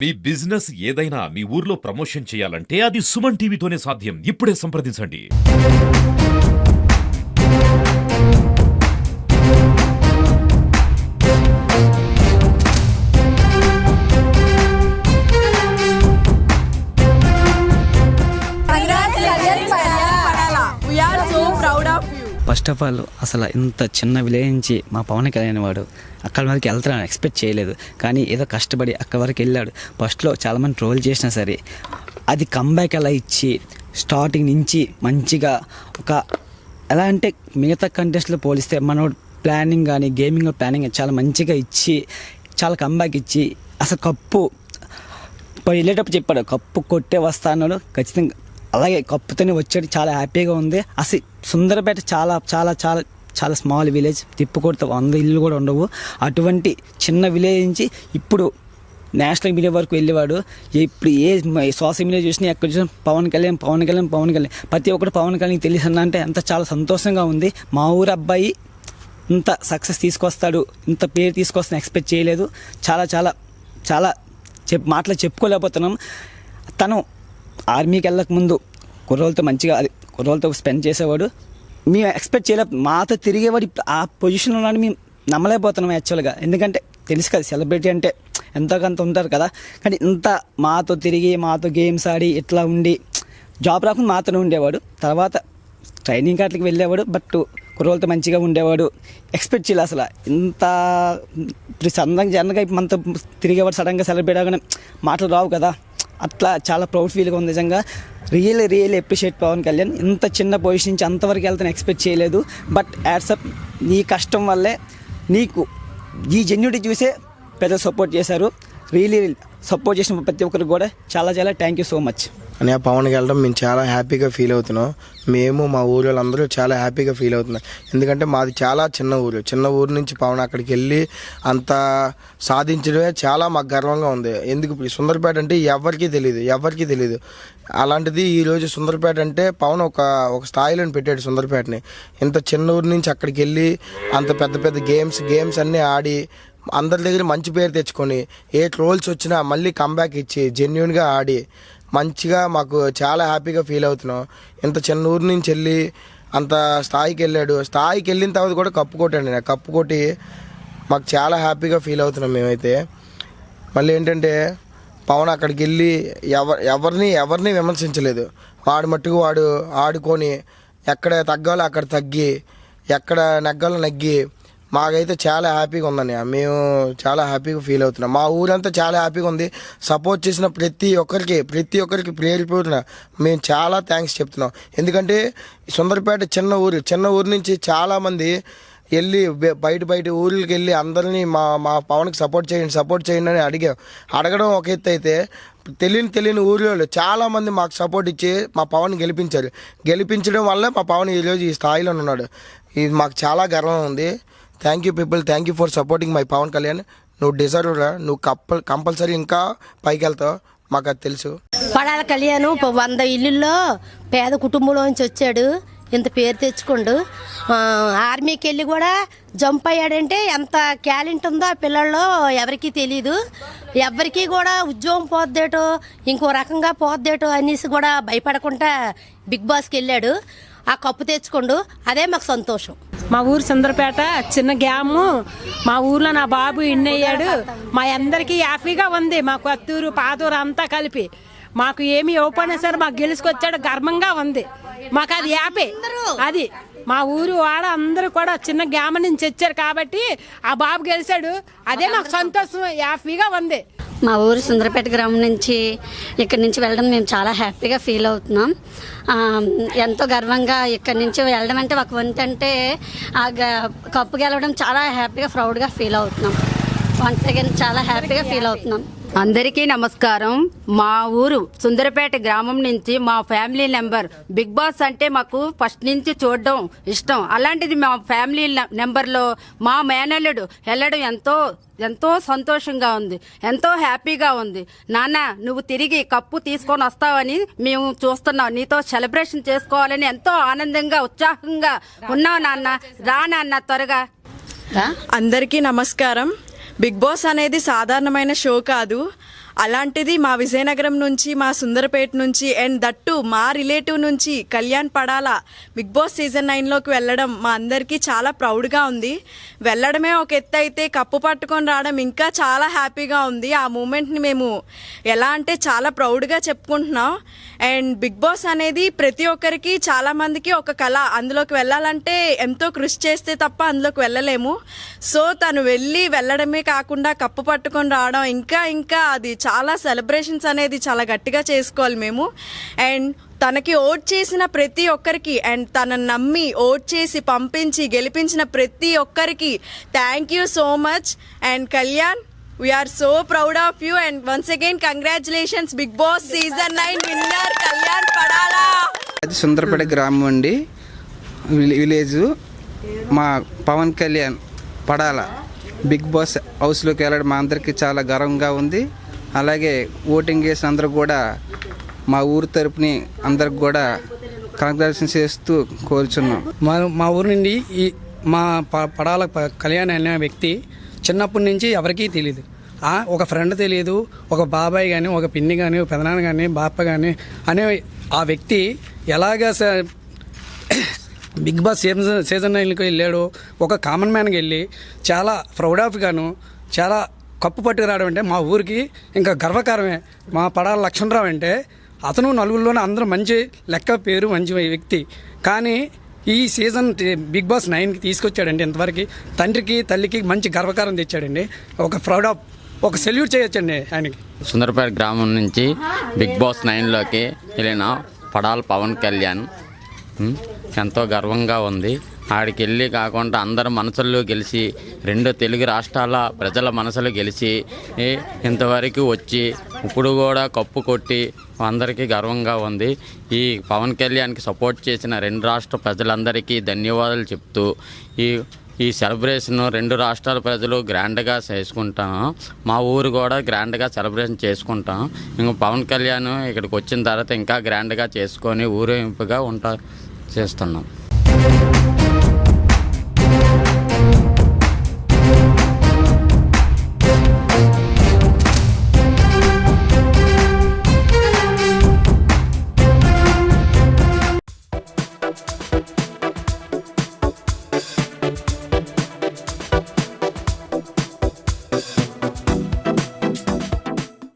మీ business ఏదైనా మీ ఊర్లో promotion చేయాలంటే అది సుమన్ టీవీతోనే సాధ్యం. ఇప్పుడే సంప్రదించండి. ఫస్ట్ ఆఫ్ ఆల్ అసలు ఇంత చిన్న విలేజ్ నుంచి మా పవన్ కళ్యాణ్ వాడు అక్కడ వరకు వెళ్తాడని ఎక్స్పెక్ట్ చేయలేదు. కానీ ఏదో కష్టపడి అక్కడి వరకు వెళ్ళాడు. ఫస్ట్లో చాలామంది ట్రోల్ చేసినా సరే అది కంబ్యాక్ ఎలా ఇచ్చి స్టార్టింగ్ నుంచి మంచిగా ఒక ఎలా అంటే మిగతా కంటెస్ట్లో పోలిస్తే మన ప్లానింగ్ కానీ గేమింగ్ ప్లానింగ్ చాలా మంచిగా ఇచ్చి చాలా కంబ్యాక్ ఇచ్చి అసలు కప్పు వెళ్ళేటప్పుడు చెప్పాడు కప్పు కొట్టే వస్తా అన్నాడు. ఖచ్చితంగా అలాగే కప్పుతోనే వచ్చాడు. చాలా హ్యాపీగా ఉంది. అసలు సుందరపేట చాలా చాలా చాలా చాలా స్మాల్ విలేజ్. తిప్పు కొడితే 100 ఇల్లు కూడా ఉండవు. అటువంటి చిన్న విలేజ్ నుంచి ఇప్పుడు నేషనల్ మీడియా వరకు వెళ్ళేవాడు. ఇప్పుడు ఏ సోషల్ మీడియా చూసినా ఎక్కడ చూసినా పవన్ కళ్యాణ్ పవన్ కళ్యాణ్ పవన్ కళ్యాణ్ ప్రతి ఒక్కటి పవన్ కళ్యాణ్ తెలుసు అంటే అంత చాలా సంతోషంగా ఉంది. మా ఊరు అబ్బాయి ఇంత సక్సెస్ తీసుకొస్తాడు, ఇంత పేరు తీసుకొస్తాను ఎక్స్పెక్ట్ చేయలేదు. చాలా చాలా చాలా మాటలు చెప్పుకోలేకపోతున్నాం. తను ఆర్మీకి వెళ్ళక ముందు కుర్రోళ్ళతో మంచిగా కుర్రోళ్ళతో స్పెండ్ చేసేవాడు. మేము ఎక్స్పెక్ట్ చేయలేదు. మాతో తిరిగేవాడు ఇప్పుడు ఆ పొజిషన్లో ఉన్నాడు. మేము నమ్మలేకపోతున్నాం యాక్చువల్గా. ఎందుకంటే తెలుసు కదా సెలబ్రిటీ అంటే ఎంతో కొంత ఉంటారు కదా. కానీ ఇంత మాతో తిరిగి మాతో గేమ్స్ ఆడి ఇట్లా ఉండి జాబ్ రాకుండా మాతోనే ఉండేవాడు. తర్వాత ట్రైనింగ్ కార్డులకు వెళ్ళేవాడు. బట్ కుర్రోళ్ళతో మంచిగా ఉండేవాడు. ఎక్స్పెక్ట్ చేయలేదు అసలు ఇంత ఇప్పుడు జనరల్గా ఇప్పుడు మనతో తిరిగేవాడు. సడన్గా సెలబ్రిటీ అవగానే మాటలు రావు కదా. అట్లా చాలా ప్రౌడ్ ఫీల్గా ఉంది నిజంగా. Really appreciate Pawan Kalyan. ఇంత చిన్న పొజిషన్ నుంచి అంతవరకు వెళ్తాను ఎక్స్పెక్ట్ చేయలేదు. బట్ యాడ్సప్ నీ కష్టం వల్లే నీకు ఈ జెన్యూటీ చూసే పెద్దలు సపోర్ట్ చేశారు. రియల్లీ సపోర్ట్ చేసిన ప్రతి ఒక్కరికి కూడా చాలా చాలా థ్యాంక్ యూ సో మచ్. అని ఆ పవన్కి వెళ్ళడం మేము చాలా హ్యాపీగా ఫీల్ అవుతున్నాం. మేము మా ఊరు వాళ్ళందరూ చాలా హ్యాపీగా ఫీల్ అవుతున్నాం. ఎందుకంటే మాది చాలా చిన్న ఊరు నుంచి పవన్ అక్కడికి వెళ్ళి అంత సాధించడమే చాలా మాకు గర్వంగా ఉంది. ఎందుకు సుందరపేట అంటే ఎవరికీ తెలియదు. అలాంటిది ఈరోజు సుందరపేట అంటే పవన్ ఒక స్థాయిలో పెట్టాడు సుందరపేటని. ఇంత చిన్న ఊరు నుంచి అక్కడికి వెళ్ళి అంత పెద్ద గేమ్స్ అన్నీ ఆడి అందరి దగ్గర మంచి పేరు తెచ్చుకొని ఏ ట్రోల్స్ వచ్చినా మళ్ళీ కంబ్యాక్ ఇచ్చి జెన్యూన్గా ఆడి మంచిగా మాకు చాలా హ్యాపీగా ఫీల్ అవుతున్నాం. ఇంత చిన్న ఊరు నుంచి వెళ్ళి అంత స్థాయికి వెళ్ళాడు. స్థాయికి వెళ్ళిన తర్వాత కూడా కప్పు కొట్టాడు. కప్పు కొట్టి మాకు చాలా హ్యాపీగా ఫీల్ అవుతున్నాం మేమైతే. మళ్ళీ ఏంటంటే పవన్ అక్కడికి వెళ్ళి ఎవరిని విమర్శించలేదు. వాడు మట్టుకు వాడు ఆడుకొని ఎక్కడ తగ్గాలో అక్కడ తగ్గి ఎక్కడ నెగ్గాలో నెగ్గి మాకైతే చాలా హ్యాపీగా ఉందని మేము చాలా హ్యాపీగా ఫీల్ అవుతున్నాం. మా ఊరంతా చాలా హ్యాపీగా ఉంది. సపోర్ట్ చేసిన ప్రతి ఒక్కరికి ప్రేరిపోతున్నా మేము చాలా థ్యాంక్స్ చెప్తున్నాం. ఎందుకంటే సుందరపేట చిన్న ఊరు నుంచి చాలామంది వెళ్ళి బయట ఊళ్ళకి వెళ్ళి అందరినీ మా పవన్కి సపోర్ట్ చేయండి అని అడగడం ఒక ఎత్తు అయితే తెలియని ఊళ్ళో చాలామంది మాకు సపోర్ట్ ఇచ్చి మా పవన్ గెలిపించడం వల్ల మా పవన్ ఈరోజు ఈ స్థాయిలో ఉన్నాడు. ఇది మాకు చాలా గర్వం ఉంది. Thank you people, thank you for supporting my Pawan Kalyan. నువ్వు డిజర్వ్ రా. నువ్వు కంపల్సరీ ఇంకా పైకి వెళ్తావు, మాకు అది తెలుసు. పడాల కళ్యాణ్ 100 ఇల్లుల్లో పేద కుటుంబంలోంచి వచ్చాడు. ఇంత పేరు తెచ్చుకోండు. ఆర్మీకి వెళ్ళి కూడా జంప్ అయ్యాడంటే ఎంత టాలెంట్ ఉందో ఆ పిల్లల్లో ఎవరికీ తెలీదు. ఎవరికి కూడా ఉద్యోగం పోద్దేటో ఇంకో రకంగా పోద్దేటో అనేసి కూడా భయపడకుండా బిగ్ బాస్కి వెళ్ళాడు. ఆ కప్పు తెచ్చుకోండు. అదే మాకు సంతోషం. మా ఊరు సుందరపేట చిన్న గ్యాము. మా ఊర్లో నా బాబు ఇన్నయ్యాడు. మా అందరికీ హ్యాపీగా ఉంది. మా కొత్తూరు పాతూరు అంతా కలిపి మాకు ఏమి ఇవ్వకపోయినా సరే మాకు గెలుచుకొచ్చాడు. గర్వంగా ఉంది మాకు. అది హ్యాపీ. అది మా ఊరు వాడ అందరూ కూడా చిన్న గ్యామ నుంచి వచ్చారు కాబట్టి ఆ బాబు గెలిచాడు. అదే మాకు సంతోషం, హ్యాపీగా ఉంది. మా ఊరు సుందరపేట గ్రామం నుంచి ఇక్కడి నుంచి వెళ్ళడం మేము చాలా హ్యాపీగా ఫీల్ అవుతున్నాం. ఎంతో గర్వంగా ఇక్కడి నుంచి వెళ్ళడం అంటే ఒక వంతు అంటే ఆ కప్పు గెలవడం చాలా హ్యాపీగా ప్రౌడ్గా ఫీల్ అవుతున్నాం. వన్స్ అగైన్ చాలా హ్యాపీగా ఫీల్ అవుతున్నాం. అందరికీ నమస్కారం. మా ఊరు సుందరపేట గ్రామం నుంచి మా ఫ్యామిలీ నెంబర్ బిగ్ బాస్ అంటే మాకు ఫస్ట్ నుంచి చూడడం ఇష్టం. అలాంటిది మా ఫ్యామిలీ నెంబర్లో మా మేనల్లుడు వెళ్ళడం ఎంతో సంతోషంగా ఉంది, ఎంతో హ్యాపీగా ఉంది. నాన్న నువ్వు తిరిగి కప్పు తీసుకొని వస్తావని మేము చూస్తున్నాం. నీతో సెలబ్రేషన్ చేసుకోవాలని ఎంతో ఆనందంగా ఉత్సాహంగా ఉన్నావు నాన్న. రా నాన్న త్వరగా. అందరికీ నమస్కారం. బిగ్ బాస్ అనేది సాధారణమైన షో కాదు. అలాంటిది మా విజయనగరం నుంచి, మా సుందరపేట నుంచి అండ్ దట్టు మా రిలేటివ్ నుంచి Kalyan Padala Bigg Boss season 9లోకి వెళ్ళడం మా అందరికీ చాలా ప్రౌడ్గా ఉంది. వెళ్ళడమే ఒక ఎత్తు అయితే కప్పు పట్టుకొని రావడం ఇంకా చాలా హ్యాపీగా ఉంది. ఆ మూమెంట్ని మేము ఎలా అంటే చాలా ప్రౌడ్గా చెప్పుకుంటున్నాం. అండ్ బిగ్ బాస్ అనేది ప్రతి ఒక్కరికి, చాలామందికి ఒక కళ. అందులోకి వెళ్ళాలంటే ఎంతో కృషి చేస్తే తప్ప అందులోకి వెళ్ళలేము. సో తను వెళ్ళడమే కాకుండా కప్పు పట్టుకొని రావడం ఇంకా అది చాలా సెలబ్రేషన్స్ అనేది చాలా గట్టిగా చేసుకోవాలి మేము. అండ్ తనకి ఓట్ చేసిన ప్రతి ఒక్కరికి అండ్ తనని నమ్మి ఓట్ చేసి పంపించి గెలిపించిన ప్రతి ఒక్కరికి thank you so much. And Kalyan, we are so proud of you and once again congratulations Big Boss season 9 winner Kalyan Padala. అది సుందరపేట గ్రామం అండి, విలేజ్. మా పవన్ కళ్యాణ్ పడాల బిగ్ బాస్ హౌస్లోకి వెళ్ళడం మా అందరికీ చాలా గర్వంగా ఉంది. అలాగే ఓటింగ్ చేసిన అందరూ కూడా మా ఊరు తరపుని అందరికి కూడా కంగ్రాచులేషన్ చేస్తూ కోరుచున్నాం. మా ఊరు నుండి మా పడాల కళ్యాణ్ అనే వ్యక్తి చిన్నప్పటి నుంచి ఎవరికీ తెలియదు. ఒక ఫ్రెండ్ తెలియదు, ఒక బాబాయ్ కానీ, ఒక పిన్ని కానీ, ఒక పెదనాన్న కానీ, బాప కానీ అనే ఆ వ్యక్తి ఎలాగా బిగ్ బాస్ సీజన్ 9కి వెళ్ళాడు. ఒక కామన్ మ్యాన్కి వెళ్ళి చాలా ప్రౌడ్ ఆఫ్ గాను చాలా కప్పు పట్టుకురావడం అంటే మా ఊరికి ఇంకా గర్వకారమే. మా పడాల లక్ష్మణరావు అంటే అతను నలుగురిలోనే అందరూ మంచి లెక్క పేరు మంచి వ్యక్తి. కానీ ఈ సీజన్ బిగ్ బాస్ 9కి తీసుకొచ్చాడండి. ఇంతవరకు తండ్రికి తల్లికి మంచి గర్వకారం తెచ్చాడండి. ఒక ప్రౌడ్ ఆఫ్, ఒక సెల్యూట్ చేయొచ్చండి ఆయనకి. సుందరపేట గ్రామం నుంచి బిగ్ బాస్ 9లోకి వెళ్ళిన పడాల పవన్ కళ్యాణ్ ఎంతో గర్వంగా ఉంది. ఆడికి వెళ్ళి కాకుండా అందరి మనసుల్లో గెలిచి 2 తెలుగు రాష్ట్రాల ప్రజల మనసులో గెలిచి ఇంతవరకు వచ్చి ఇప్పుడు కూడా కప్పు కొట్టి అందరికీ గర్వంగా ఉంది. ఈ పవన్ కళ్యాణ్కి సపోర్ట్ చేసిన 2 రాష్ట్ర ప్రజలందరికీ ధన్యవాదాలు చెప్తూ ఈ సెలబ్రేషన్ 2 రాష్ట్రాల ప్రజలు గ్రాండ్గా చేసుకుంటాను. మా ఊరు కూడా గ్రాండ్గా సెలబ్రేషన్ చేసుకుంటాం. ఇంక పవన్ కళ్యాణ్ ఇక్కడికి వచ్చిన తర్వాత ఇంకా గ్రాండ్గా చేసుకొని ఊరేగింపుగా చేస్తున్నాం.